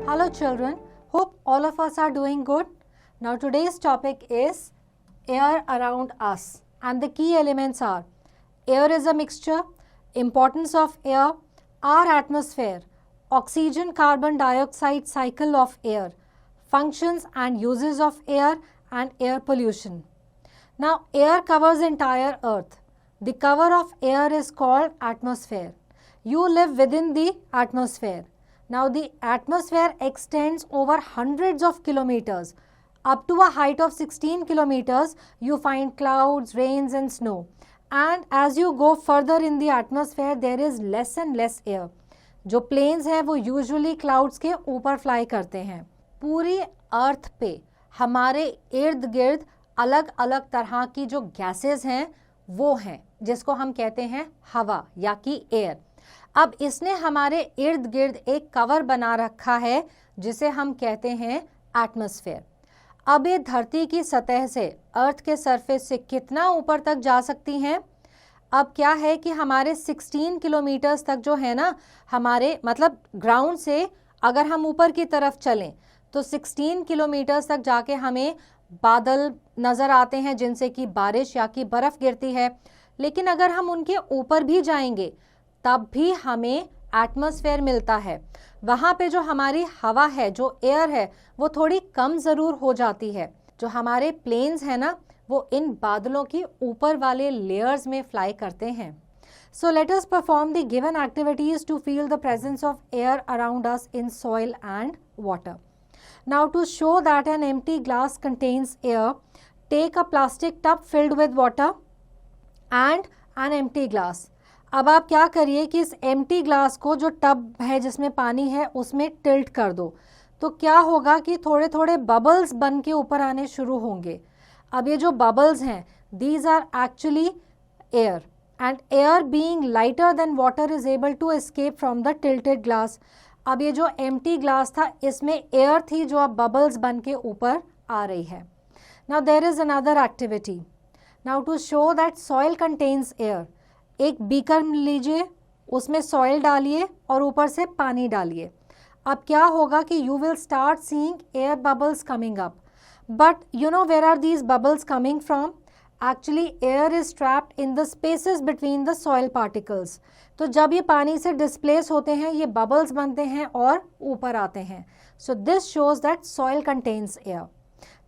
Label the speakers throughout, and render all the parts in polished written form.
Speaker 1: Hello children, hope all of us are doing good. Now today's topic is air around us and the key elements are air is a mixture, importance of air, our atmosphere, oxygen carbon dioxide cycle of air, functions and uses of air and air pollution. Now air covers entire earth. The cover of air is called atmosphere. You live within the atmosphere. Now the atmosphere extends over hundreds of kilometers. Up to a height of 16 kilometers, you find clouds, rains and snow. And as you go further in the atmosphere, there is less and less air. जो planes हैं वो usually clouds के ऊपर fly करते हैं. पूरी अर्थ पे हमारे इर्द गिर्द अलग अलग तरह की जो गैसेस हैं वो हैं जिसको हम कहते हैं हवा या कि एयर. अब इसने हमारे इर्द गिर्द एक कवर बना रखा है जिसे हम कहते हैं एटमॉस्फेयर. अब ये धरती की सतह से अर्थ के सरफेस से कितना ऊपर तक जा सकती हैं? अब क्या है कि हमारे 16 किलोमीटर्स तक जो है ना, हमारे मतलब ग्राउंड से अगर हम ऊपर की तरफ चलें तो 16 किलोमीटर्स तक जाके हमें बादल नज़र आते हैं जिनसे कि बारिश या कि बर्फ़ गिरती है. लेकिन अगर हम उनके ऊपर भी जाएंगे तब भी हमें एटमॉस्फेयर मिलता है. वहाँ पे जो हमारी हवा है, जो एयर है, वो थोड़ी कम ज़रूर हो जाती है. जो हमारे प्लेन्स हैं ना, वो इन बादलों की ऊपर वाले लेयर्स में फ्लाई करते हैं. So let us perform the given activities to feel the presence of air around us in soil and water. Now to show that an empty glass contains air, take a plastic tub filled with water and an empty glass. अब आप क्या करिए कि इस empty glass को, जो tub है जिसमें पानी है, उसमें टिल्ट कर दो. तो क्या होगा कि थोड़े थोड़े बबल्स बन के ऊपर आने शुरू होंगे. अब ये जो बबल्स हैं, these are actually air and air being lighter than water is able to escape from the tilted glass. अब ये जो एम्प्टी ग्लास था इसमें एयर थी जो अब बबल्स बन के ऊपर आ रही है. Now there is another activity. Now to show that soil contains air, एक बीकर लीजिए, उसमें सॉइल डालिए और ऊपर से पानी डालिए. अब क्या होगा कि you will start seeing air bubbles coming up. But you know where are these bubbles coming from? Actually air is trapped in the spaces between the soil particles. तो जब ये पानी से डिस्प्लेस होते हैं ये बबल्स बनते हैं और ऊपर आते हैं. So this shows that soil contains air.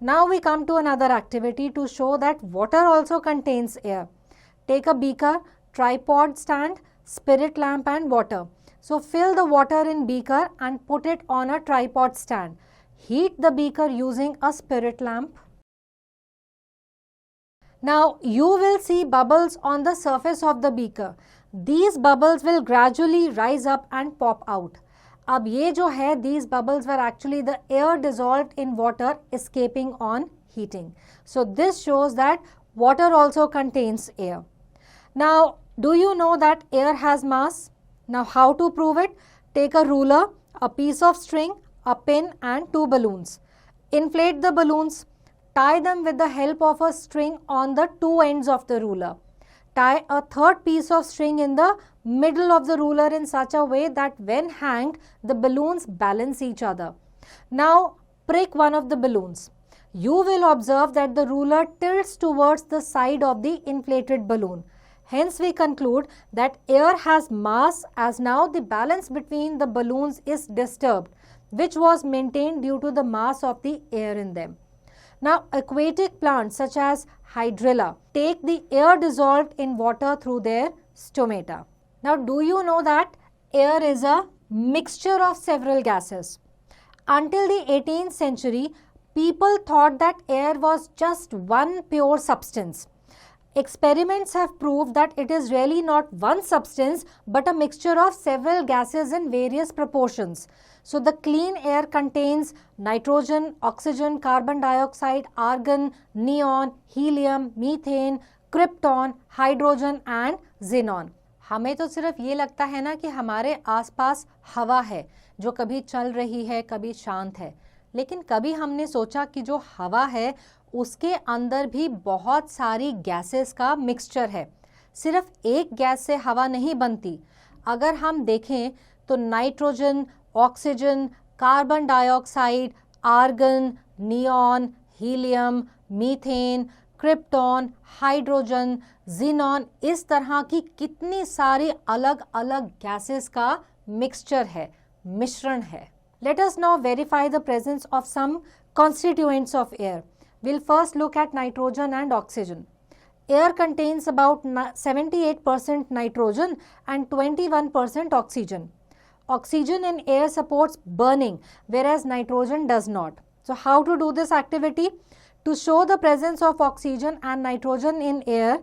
Speaker 1: Now we come to another activity to show that water also contains air. Take a beaker, tripod stand, spirit lamp and water. So fill the water in beaker and put it on a tripod stand. Heat the beaker using a spirit lamp. Now you will see bubbles on the surface of the beaker. These bubbles will gradually rise up and pop out. अब ये जो है, these bubbles were actually the air dissolved in water escaping on heating. So this shows that water also contains air. Now do you know that air has mass? Now how to prove it? Take a ruler, a piece of string, a pin and two balloons. Inflate the balloons. Tie them with the help of a string on the two ends of the ruler. Tie a third piece of string in the middle of the ruler in such a way that when hanged, the balloons balance each other. Now prick one of the balloons. You will observe that the ruler tilts towards the side of the inflated balloon. Hence we conclude that air has mass, as now the balance between the balloons is disturbed, which was maintained due to the mass of the air in them. Now aquatic plants such as hydrilla take the air dissolved in water through their stomata. Now do you know that air is a mixture of several gases? Until the 18th century, people thought that air was just one pure substance. Experiments have proved that it is really not one substance but a mixture of several gases in various proportions. So the clean air contains nitrogen, oxygen, carbon dioxide, argon, neon, helium, methane, krypton, hydrogen and xenon. हमें तो सिर्फ ये लगता है ना कि हमारे आसपास हवा है जो कभी चल रही है, कभी शांत है. लेकिन कभी हमने सोचा कि जो हवा है उसके अंदर भी बहुत सारी गैसेस का मिक्सचर है. सिर्फ एक गैस से हवा नहीं बनती. अगर हम देखें तो nitrogen, oxygen, carbon dioxide, argon, neon, helium, methane, krypton, hydrogen, xenon, इस तरह की कितनी सारी अलग अलग गैसेस का मिक्सचर है, मिश्रण है. Let us now verify the presence of some constituents of air. We'll first look at nitrogen and oxygen. Air contains about 78% nitrogen and 21% oxygen. Oxygen in air supports burning, whereas nitrogen does not. So how to do this activity? To show the presence of oxygen and nitrogen in air,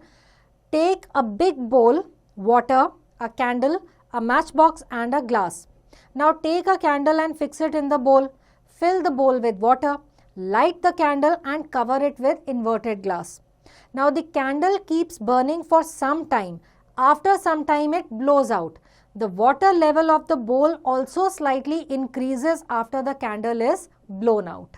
Speaker 1: take a big bowl, water, a candle, a matchbox and a glass. Now take a candle and fix it in the bowl. Fill the bowl with water, light the candle and cover it with inverted glass. Now the candle keeps burning for some time. After some time it blows out. The water level of the bowl also slightly increases after the candle is blown out.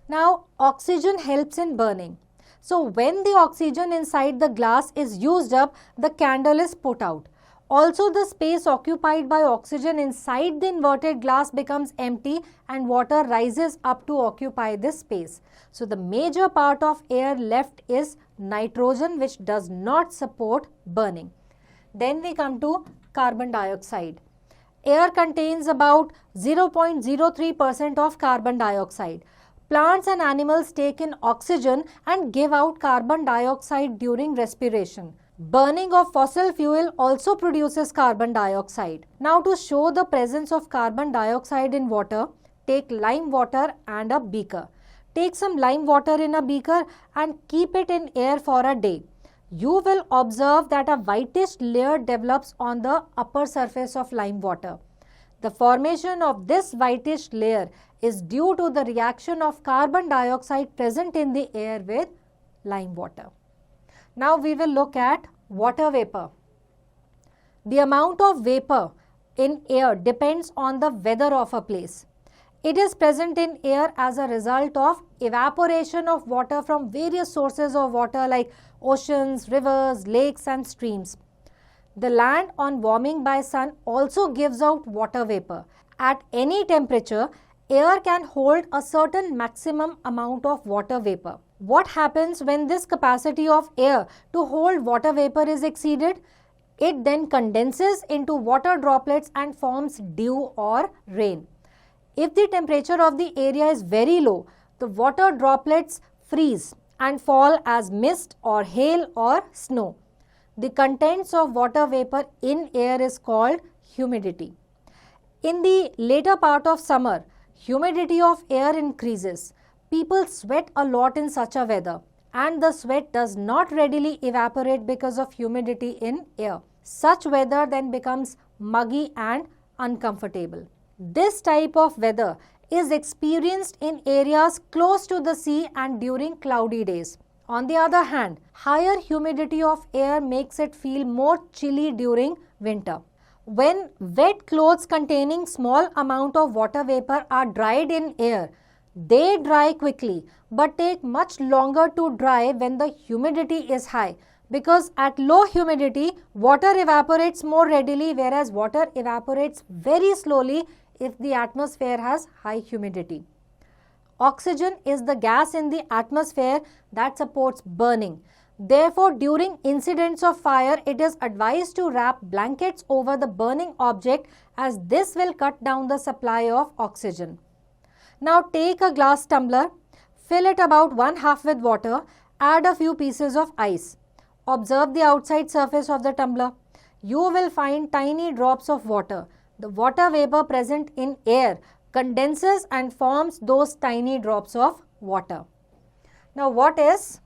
Speaker 1: Now oxygen helps in burning. So when the oxygen inside the glass is used up, the candle is put out. Also, the space occupied by oxygen inside the inverted glass becomes empty and water rises up to occupy this space. So, the major part of air left is nitrogen, which does not support burning. Then we come to carbon dioxide. Air contains about 0.03% of carbon dioxide. Plants and animals take in oxygen and give out carbon dioxide during respiration. Burning of fossil fuel also produces carbon dioxide. Now to show the presence of carbon dioxide in water, take lime water and a beaker. Take some lime water in a beaker and keep it in air for a day. You will observe that a whitish layer develops on the upper surface of lime water. The formation of this whitish layer is due to the reaction of carbon dioxide present in the air with lime water. Now we will look at water vapor. The amount of vapor in air depends on the weather of a place. It is present in air as a result of evaporation of water from various sources of water like oceans, rivers, lakes and streams. The land on warming by sun also gives out water vapor. At any temperature, air can hold a certain maximum amount of water vapor. What happens when this capacity of air to hold water vapor is exceeded? It then condenses into water droplets and forms dew or rain. If the temperature of the area is very low, the water droplets freeze and fall as mist or hail or snow. The contents of water vapor in air is called humidity. In the later part of summer, humidity of air increases. People sweat a lot in such a weather and the sweat does not readily evaporate because of humidity in air. Such weather then becomes muggy and uncomfortable. This type of weather is experienced in areas close to the sea and during cloudy days. On the other hand, higher humidity of air makes it feel more chilly during winter. When wet clothes containing small amount of water vapor are dried in air, they dry quickly but take much longer to dry when the humidity is high, because at low humidity, water evaporates more readily, whereas water evaporates very slowly if the atmosphere has high humidity. Oxygen is the gas in the atmosphere that supports burning. Therefore, during incidents of fire, it is advised to wrap blankets over the burning object, as this will cut down the supply of oxygen. Now take a glass tumbler, fill it about 1/2 with water, add a few pieces of ice. Observe the outside surface of the tumbler. You will find tiny drops of water. The water vapor present in air condenses and forms those tiny drops of water. Now what is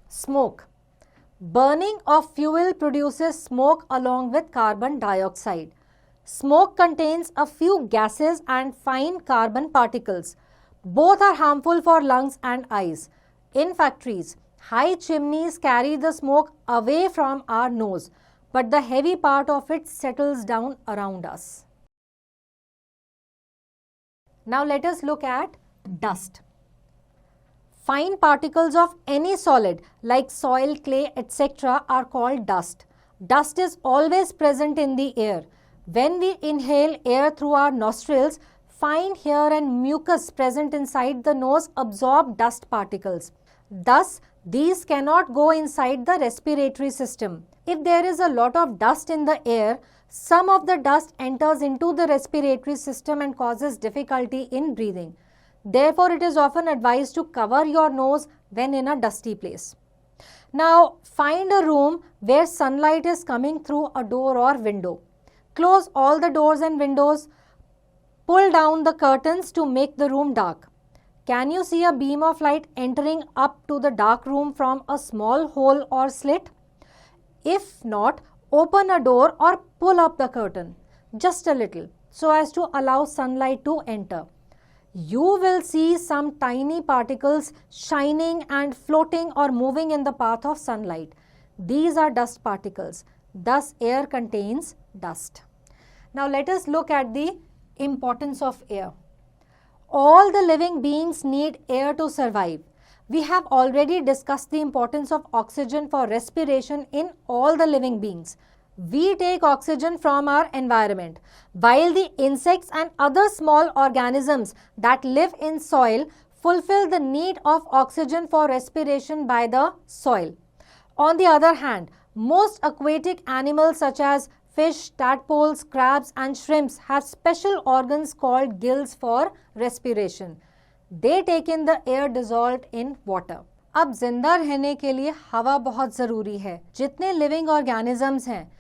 Speaker 1: smoke? Burning of fuel produces smoke along with carbon dioxide. Smoke contains a few gases and fine carbon particles. Both are harmful for lungs and eyes. In factories, high chimneys carry the smoke away from our nose, but the heavy part of it settles down around us. Now let us look at dust. Fine particles of any solid like soil, clay, etc. are called dust. Dust is always present in the air. When we inhale air through our nostrils, fine hair and mucus present inside the nose absorb dust particles. Thus, these cannot go inside the respiratory system. If there is a lot of dust in the air, some of the dust enters into the respiratory system and causes difficulty in breathing. Therefore, it is often advised to cover your nose when in a dusty place. Now, find a room where sunlight is coming through a door or window. Close all the doors and windows. Pull down the curtains to make the room dark. Can you see a beam of light entering up to the dark room from a small hole or slit? If not, open a door or pull up the curtain just a little so as to allow sunlight to enter. You will see some tiny particles shining and floating or moving in the path of sunlight. These are dust particles. Thus, air contains dust. Now, let us look at the importance of air. All the living beings need air to survive. We have already discussed the importance of oxygen for respiration in all the living beings. We take oxygen from our environment, while the insects and other small organisms that live in soil fulfill the need of oxygen for respiration by the soil. On the other hand, most aquatic animals such as fish, tadpoles, crabs and shrimps have special organs called gills for respiration. They take in the air dissolved in water. अब जिंदा रहने के लिए हवा बहुत ज़रूरी है. जितने लिविंग ऑर्गेनिजम्स हैं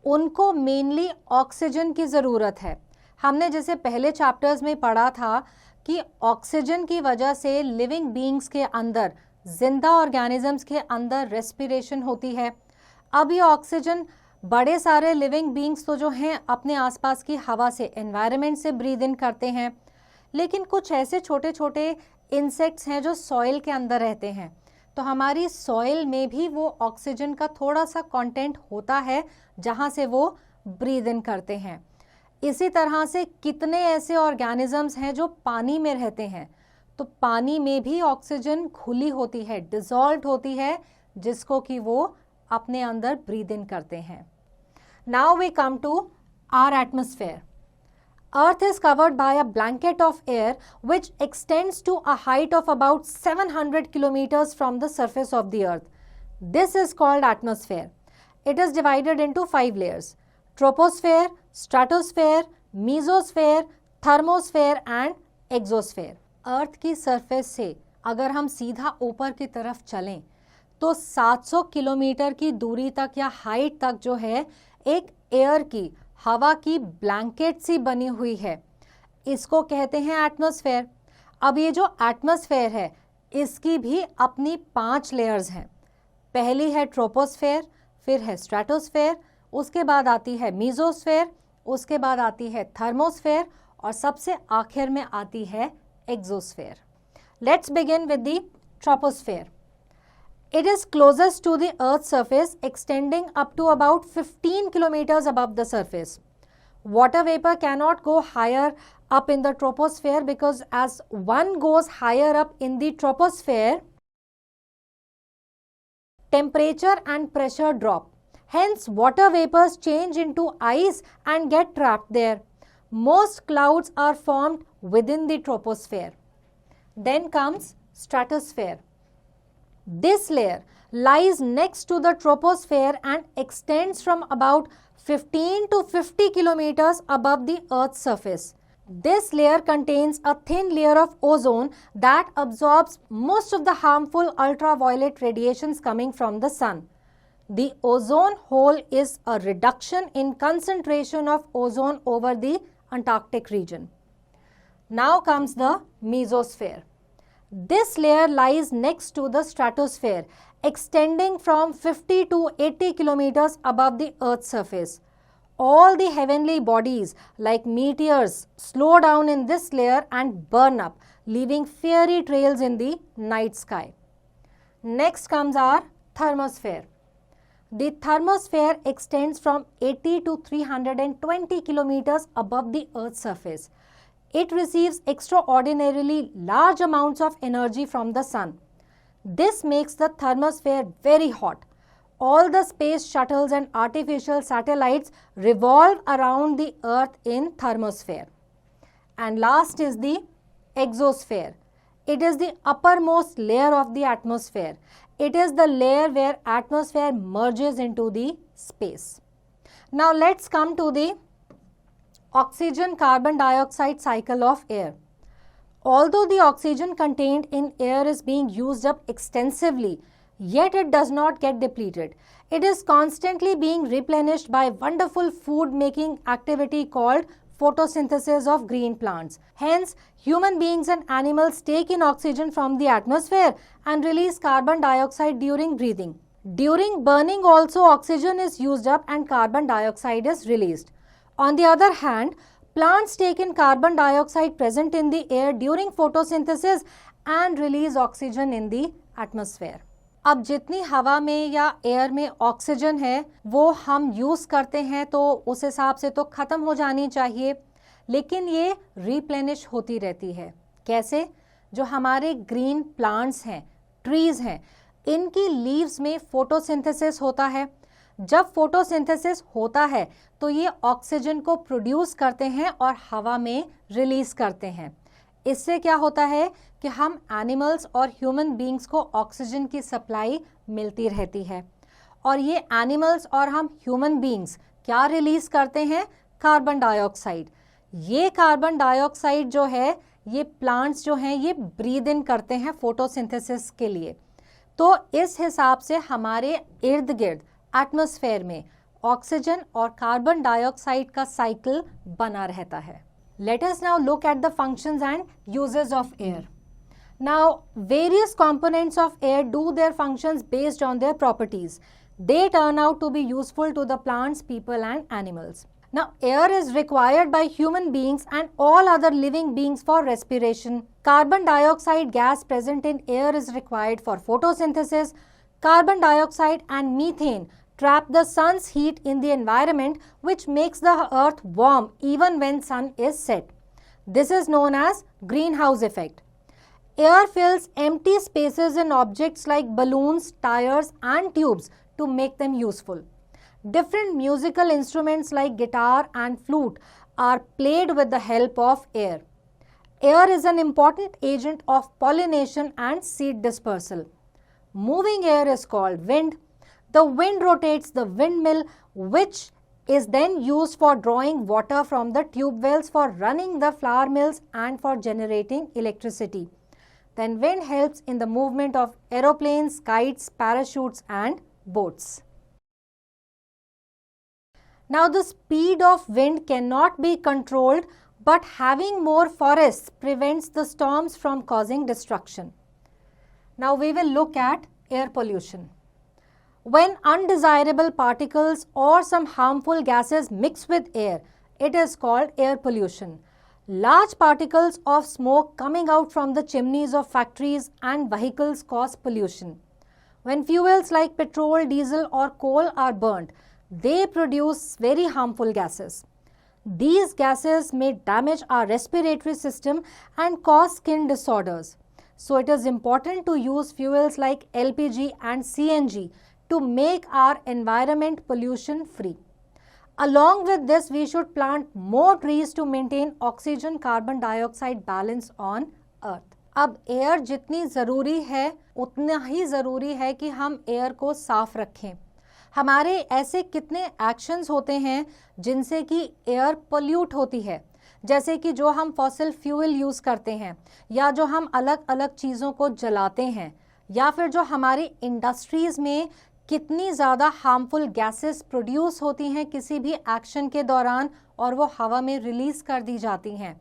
Speaker 1: उनको मेनली ऑक्सीजन की ज़रूरत है. हमने जैसे पहले चैप्टर्स में पढ़ा था कि ऑक्सीजन की वजह से लिविंग बीइंग्स के अंदर, जिंदा ऑर्गेनिजम्स के अंदर रेस्पिरेशन होती है. अब ये ऑक्सीजन बड़े सारे लिविंग बीइंग्स तो जो हैं अपने आसपास की हवा से, एनवायरनमेंट से ब्रीद इन करते हैं, लेकिन कुछ ऐसे छोटे छोटे इंसेक्ट्स हैं जो सॉइल के अंदर रहते हैं. तो हमारी सॉइल में भी वो ऑक्सीजन का थोड़ा सा कंटेंट होता है जहाँ से वो ब्रीद इन करते हैं. इसी तरह से कितने ऐसे ऑर्गेनिजम्स हैं जो पानी में रहते हैं, तो पानी में भी ऑक्सीजन घुली होती है, डिसॉल्व होती है, जिसको कि वो अपने अंदर ब्रीद इन करते हैं. Now we come to our atmosphere. Earth is covered by a blanket of air which extends to a height of about 700 kilometers from the surface of the earth. This is called atmosphere. It is divided into 5 layers: troposphere, stratosphere, mesosphere, thermosphere and exosphere. Earth की surface से अगर हम सीधा ऊपर की तरफ चलें तो 700 किलोमीटर की दूरी तक या हाइट तक जो है एक एयर की, हवा की ब्लैंकेट सी बनी हुई है. इसको कहते हैं एटमॉस्फेयर. अब ये जो एटमॉस्फेयर है इसकी भी अपनी 5 लेयर्स हैं. पहली है ट्रोपोस्फेयर, फिर है स्ट्रेटोस्फेयर, उसके बाद आती है मीजोस्फेयर, उसके बाद आती है थर्मोस्फेयर और सबसे आखिर में आती है exosphere. Let's begin with the troposphere. It is closest to the Earth's surface, extending up to about 15 kilometers above the surface. Water vapor cannot go higher up in the troposphere because as one goes higher up in the troposphere, temperature and pressure drop. Hence, water vapors change into ice and get trapped there. Most clouds are formed within the troposphere. Then comes stratosphere. This layer lies next to the troposphere and extends from about 15 to 50 kilometers above the Earth's surface. This layer contains a thin layer of ozone that absorbs most of the harmful ultraviolet radiations coming from the sun. The ozone hole is a reduction in concentration of ozone over the Antarctic region. Now comes the mesosphere. This layer lies next to the stratosphere, extending from 50 to 80 kilometers above the Earth's surface. All the heavenly bodies like meteors slow down in this layer and burn up, leaving fiery trails in the night sky. Next comes our thermosphere. The thermosphere extends from 80 to 320 kilometers above the Earth's surface. It receives extraordinarily large amounts of energy from the sun. This makes the thermosphere very hot. all the space shuttles and artificial satellites revolve around the Earth in thermosphere. And last is the exosphere. It is the uppermost layer of the atmosphere. It is the layer where atmosphere merges into the space. Now let's come to the oxygen carbon dioxide cycle of air. Although the oxygen contained in air is being used up extensively, yet it does not get depleted. It is constantly being replenished by wonderful food making activity called photosynthesis of green plants. Hence, human beings and animals take in oxygen from the atmosphere and release carbon dioxide during breathing. During burning also, oxygen is used up and carbon dioxide is released. On the other hand, plants take in carbon dioxide present in the air during photosynthesis and release oxygen in the atmosphere. अब जितनी हवा में या air में oxygen है वो हम use करते हैं तो उस हिसाब से तो ख़त्म हो जानी चाहिए, लेकिन ये रिप्लेनिश होती रहती है. कैसे? जो हमारे ग्रीन प्लांट्स हैं, ट्रीज़ हैं, इनकी लीव्स में फोटोसिंथेसिस होता है. जब फोटोसिंथेसिस होता है तो ये ऑक्सीजन को प्रोड्यूस करते हैं और हवा में रिलीज़ करते हैं. इससे क्या होता है कि हम एनिमल्स और ह्यूमन बींग्स को ऑक्सीजन की सप्लाई मिलती रहती है. और ये एनिमल्स और हम ह्यूमन बींग्स क्या रिलीज़ करते हैं? Carbon dioxide. ये कार्बन डाइऑक्साइड जो है ये प्लांट्स जो हैं ये ब्रीद इन करते हैं फोटोसिंथेसिस के लिए. तो इस हिसाब से हमारे इर्द गिर्द एटमॉस्फेयर में ऑक्सीजन और कार्बन डाइऑक्साइड का साइकिल बना रहता है. Let us now look at the functions and uses of air. Now, various components of air do their functions based on their properties. They turn out to be useful to the plants, people and animals. Now, air is required by human beings and all other living beings for respiration. Carbon dioxide gas present in air is required for photosynthesis. Carbon dioxide and methane trap the sun's heat in the environment, which makes the earth warm even when sun is set. This is known as greenhouse effect. Air fills empty spaces in objects like balloons, tires and tubes to make them useful. Different musical instruments like guitar and flute are played with the help of air. Air is an important agent of pollination and seed dispersal. Moving air is called wind. The wind rotates the windmill, which is then used for drawing water from the tube wells for running the flour mills and for generating electricity. Then wind helps in the movement of aeroplanes, kites, parachutes and boats. Now the speed of wind cannot be controlled, but having more forests prevents the storms from causing destruction. Now we will look at air pollution. When undesirable particles or some harmful gases mix with air, it is called air pollution. Large particles of smoke coming out from the chimneys of factories and vehicles cause pollution. When fuels like petrol, diesel or coal are burnt, they produce very harmful gases. These gases may damage our respiratory system and cause skin disorders. So it is important to use fuels like LPG and CNG to make our environment pollution free. Along with this, we should plant more trees to maintain oxygen carbon dioxide balance on earth. अब air जितनी ज़रूरी है उतना ही ज़रूरी है कि हम air को साफ रखें. हमारे ऐसे कितने एक्शंस होते हैं जिनसे कि एयर पोल्यूट होती है, जैसे कि जो हम फॉसिल फ्यूल यूज़ करते हैं या जो हम अलग अलग चीज़ों को जलाते हैं या फिर जो हमारी इंडस्ट्रीज़ में कितनी ज़्यादा हार्मफुल गैसेस प्रोड्यूस होती हैं किसी भी एक्शन के दौरान और वो हवा में रिलीज़ कर दी जाती हैं.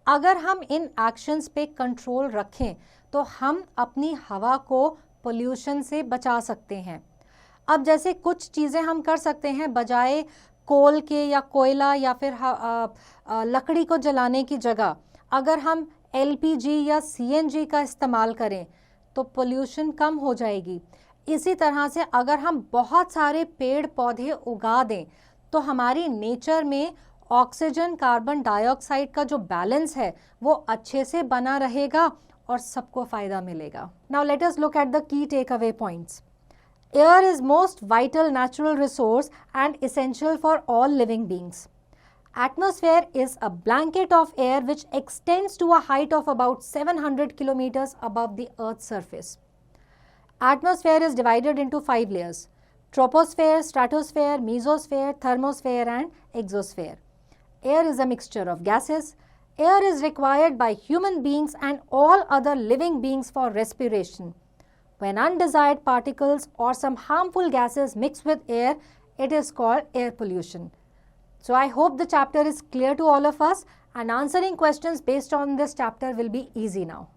Speaker 1: अगर हम इन एक्शंस पे कंट्रोल रखें तो हम अपनी हवा को पोल्यूशन से बचा सकते हैं. अब जैसे कुछ चीज़ें हम कर सकते हैं, बजाय कोल के या कोयला या फिर लकड़ी को जलाने की जगह अगर हम LPG या CNG का इस्तेमाल करें तो पोल्यूशन कम हो जाएगी. इसी तरह से अगर हम बहुत सारे पेड़ पौधे उगा दें तो हमारी नेचर में ऑक्सीजन कार्बन डाइऑक्साइड का जो बैलेंस है वो अच्छे से बना रहेगा और सबको फ़ायदा मिलेगा. Now let us look at the key take away points. Air is most vital natural resource and essential for all living beings. Atmosphere is a blanket of air which extends to a height of about 700 kilometers above the Earth's surface. Atmosphere is divided into 5 layers: troposphere, stratosphere, mesosphere, thermosphere and exosphere. Air is a mixture of gases. Air is required by human beings and all other living beings for respiration. When undesired particles or some harmful gases mix with air, it is called air pollution. So I hope the chapter is clear to all of us, and answering questions based on this chapter will be easy now.